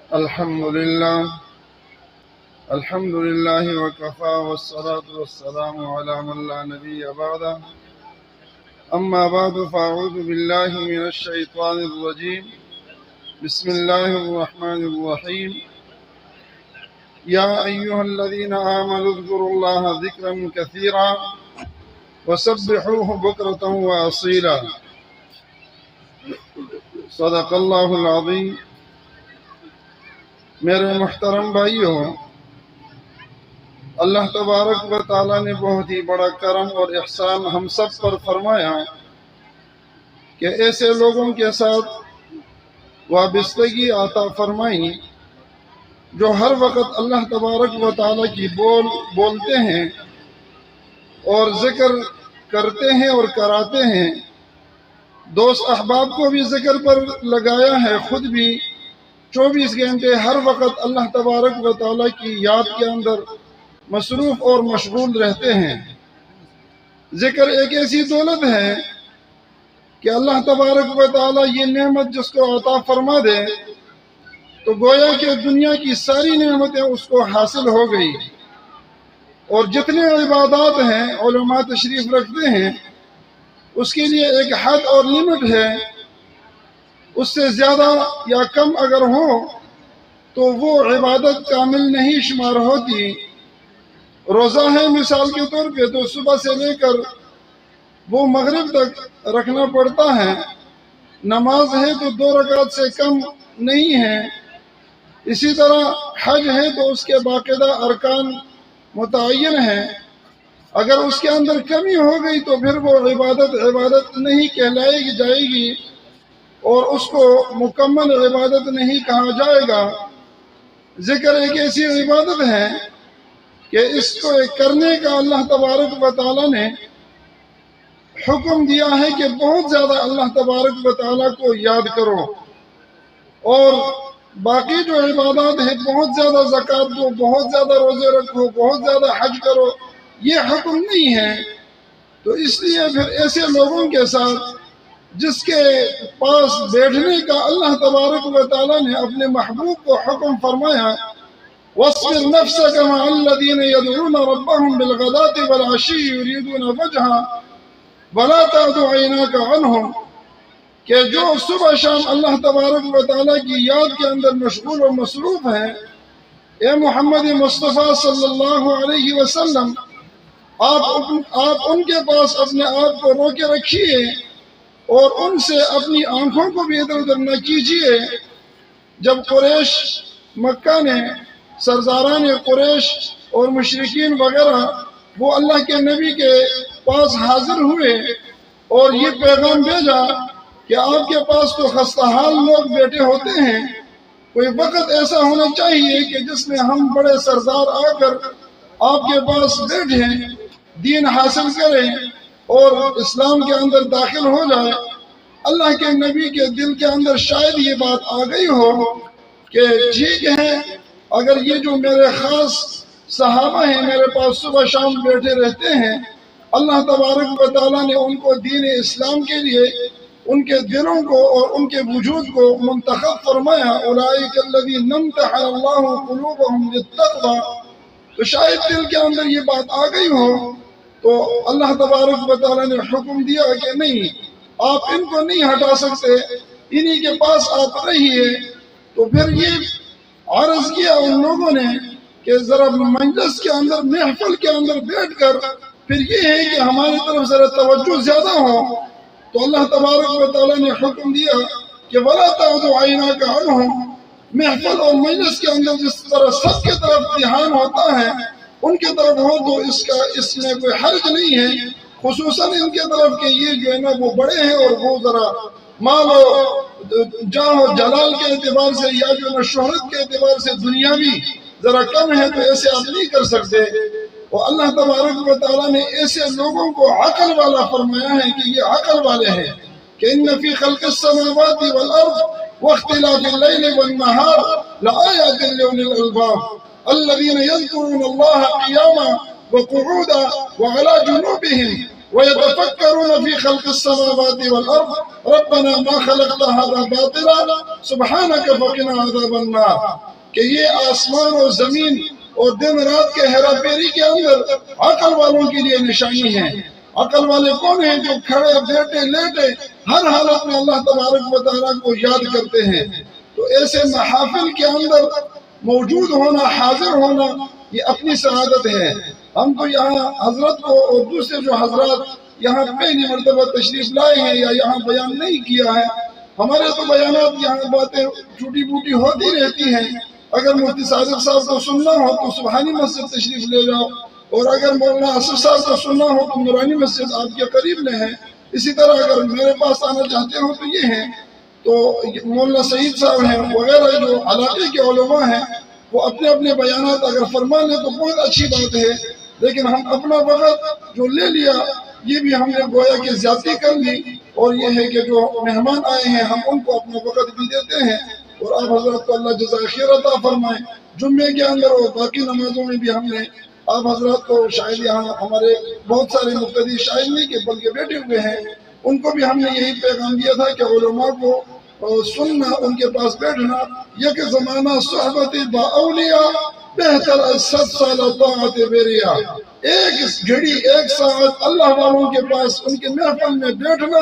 الحمد لله وكفى والصلاة والسلام على من لا نبي بعده. أما بعد فأعوذ بالله من الشيطان الرجيم. بسم الله الرحمن الرحيم. يا أيها الذين آمنوا اذكروا الله ذكرا كثيرا وسبحوه بكرة وأصيلا. صدق اللہ العظیم. میرے محترم بھائیوں، اللہ تبارک و تعالیٰ نے بہت ہی بڑا کرم اور احسان ہم سب پر فرمایا کہ ایسے لوگوں کے ساتھ وابستگی عطا فرمائی جو ہر وقت اللہ تبارک و تعالیٰ کی بولتے ہیں اور ذکر کرتے ہیں اور کراتے ہیں. دوست احباب کو بھی ذکر پر لگایا ہے، خود بھی 24 گھنٹے ہر وقت اللہ تبارک و تعالیٰ کی یاد کے اندر مصروف اور مشغول رہتے ہیں. ذکر ایک ایسی دولت ہے کہ اللہ تبارک و تعالیٰ یہ نعمت جس کو عطا فرما دے تو گویا کہ دنیا کی ساری نعمتیں اس کو حاصل ہو گئی. اور جتنے عبادات ہیں علماء تشریف رکھتے ہیں اس کے لیے ایک حد اور لمٹ ہے. اس سے زیادہ یا کم اگر ہو تو وہ عبادت کامل نہیں شمار ہوتی. روزہ ہے مثال کے طور پہ تو صبح سے لے کر وہ مغرب تک رکھنا پڑتا ہے. نماز ہے تو 2 رکعت سے کم نہیں ہے. اسی طرح حج ہے تو اس کے باقاعدہ ارکان متعین ہیں. اگر اس کے اندر کمی ہو گئی تو پھر وہ عبادت نہیں کہلائے جائے گی اور اس کو مکمل عبادت نہیں کہا جائے گا. ذکر ایک ایسی عبادت ہے کہ اس کو کرنے کا اللہ تبارک و تعالیٰ نے حکم دیا ہے کہ بہت زیادہ اللہ تبارک و تعالیٰ کو یاد کرو. اور باقی جو عبادات ہیں بہت زیادہ زکوٰۃ دو، بہت زیادہ روزے رکھو، بہت زیادہ حج کرو، یہ حکم نہیں ہے. تو اس لیے پھر ایسے لوگوں کے ساتھ جس کے پاس بیٹھنے کا اللہ تبارک و تعالیٰ نے اپنے محبوب کو حکم فرمایا وَاصْبِرْ نَفْسَكَ مَعَ الَّذِينَ يَدْعُونَ رَبَّهُمْ بِالْغَدَاةِ وَالْعَشِيِّ يُرِيدُونَ وَجْهَهُ وَلَا تَعْدُ عَيْنَاكَ عَنْهُمْ، کہ جو صبح شام اللہ تبارک و تعالیٰ کی یاد کے اندر مشغول و مصروف ہیں. اے محمد مصطفیٰ صلی اللہ علیہ وسلم، آپ ان کے پاس اپنے آپ کو روکے رکھیے اور ان سے اپنی آنکھوں کو بھی ادھر ادھر نہ کیجیے. جب قریش مکہ نے، سرداران قریش اور مشرکین وغیرہ وہ اللہ کے نبی کے پاس حاضر ہوئے اور یہ پیغام بھیجا کہ آپ کے پاس تو خستہ حال لوگ بیٹھے ہوتے ہیں، کوئی وقت ایسا ہونا چاہیے کہ جس میں ہم بڑے سردار آ کر آپ کے پاس بیٹھیں، دین حاصل کریں اور اسلام کے اندر داخل ہو جائے. اللہ کے نبی کے دل کے اندر شاید یہ بات آ گئی ہو کہ ٹھیک ہے، اگر یہ جو میرے خاص صحابہ ہیں میرے پاس صبح شام بیٹھے رہتے ہیں، اللہ تبارک و تعالیٰ نے ان کو دین اسلام کے لیے ان کے دلوں کو اور ان کے وجود کو منتخب فرمایا. اولئک الذین امتحن اللہ قلوبہم للتقوی. تو شاید دل کے اندر یہ بات آ گئی ہو تو اللہ تبارک و تعالیٰ نے حکم دیا کہ نہیں، آپ ان کو نہیں ہٹا سکتے، انہی کے پاس آپ رہیے. تو پھر یہ عرض کیا ان لوگوں نے کہ ذرا مجلس کے اندر، محفل کے اندر بیٹھ کر پھر یہ ہے کہ ہماری طرف ذرا توجہ زیادہ ہو. تو اللہ تبارک و تعالیٰ نے حکم دیا کہ وَلَا تَعْدُ عَيْنَاكَ عَنْهُمْ. محفل اور مجلس کے اندر جس طرح سب کے طرف دھیان ہوتا ہے ان کے طرف ہو تو اس میں کوئی حرج نہیں ہے، خصوصاً ان کے طرف کہ یہ جو ہے نا وہ بڑے ہیں اور وہ ذرا مال و جان و جلال کے اعتبار سے یا جو نا شہرت کے اعتبار سے دنیاوی ذرا کم ہے تو ایسے آپ نہیں کر سکتے. اور اللہ تبارک و تعالیٰ نے ایسے لوگوں کو عقل والا فرمایا ہے کہ یہ عقل والے ہیں کہ ان فی خلق السماوات والارض واختلاف اللیل والنہار لآیات لأولی الالباب الذین یذکرون اللہ قیاما وقعودا وعلی جنوبہم وَيَتَفَكَّرُونَ فِي خَلْقِ السَّمَاوَاتِ وَالْأَرْضِ رَبَّنَا مَا خَلَقْتَ هَذَا بَاطِلًا سُبْحَانَكَ فَقِنَا عَذَابَ النَّارِ کہ یہ آسمان اور زمین اور دن رات کے ہیرا پھیری کے اندر عقل والوں کے لیے نشانی ہے۔ عقل والے کون ہیں؟ جو کھڑے بیٹھے لیٹے ہر حالت میں اللہ تبارک و تعالیٰ کو یاد کرتے ہیں۔ تو ایسے محافل کے اندر موجود ہونا، حاضر ہونا، یہ اپنی سعادت ہے۔ ہم تو یہاں حضرت کو اور دوسرے جو حضرات یہاں پہلی مرتبہ تشریف لائے ہیں یا یہاں بیان نہیں کیا ہے، ہمارے تو بیانات یہاں باتیں چھوٹی بوٹی ہوتی رہتی ہیں۔ اگر مفتی صادق صاحب کو سننا ہو تو سبحانی مسجد تشریف لے جاؤ، اور اگر مولانا آصف صاحب کو سننا ہو تو نورانی مسجد آپ کے قریب میں ہے۔ اسی طرح اگر میرے پاس آنا چاہتے ہو تو یہ ہیں، تو مولانا سعید صاحب ہیں وغیرہ جو علاقے کے علماء ہیں، وہ اپنے اپنے بیانات اگر فرما لیں تو بہت اچھی بات ہے۔ لیکن ہم اپنا وقت جو لے لیا یہ بھی ہم نے گویا کہ زیادتی کر لی، اور یہ ہے کہ جو مہمان آئے ہیں ہم ان کو اپنا وقت بھی دیتے ہیں، اور آپ حضرات کو اللہ جزائے خیر عطا فرمائے۔ جمعے کے اندر اور باقی نمازوں میں بھی ہم نے آپ حضرات کو، شاید یہاں ہمارے بہت سارے مقتدی شاید نہیں کہ بلکہ بیٹھے ہوئے ہیں، ان کو بھی ہم نے یہی پیغام دیا تھا کہ علماء کو سننا، ان کے پاس بیٹھنا، یہ کہ زمانہ صحبت با اولیاء بہتر از 100 سال طاعت بیریا۔ ایک گھڑی، ایک ساعت اللہ والوں کے پاس ان کے محفل میں بیٹھنا،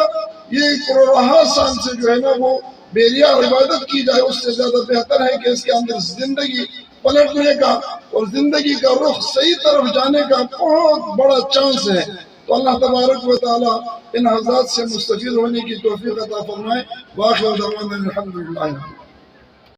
یہ کروڑہا سال سے جو ہے نا وہ بیریا عبادت کی جائے، اس سے زیادہ بہتر ہے کہ اس کے اندر زندگی پلٹنے کا اور زندگی کا رخ صحیح طرف جانے کا بہت بڑا چانس ہے۔ تو اللہ تبارک و تعالی ان حضرات سے مستفید ہونے کی توفیق عطا فرمائے۔ وآخر دعوانا الحمدللہ۔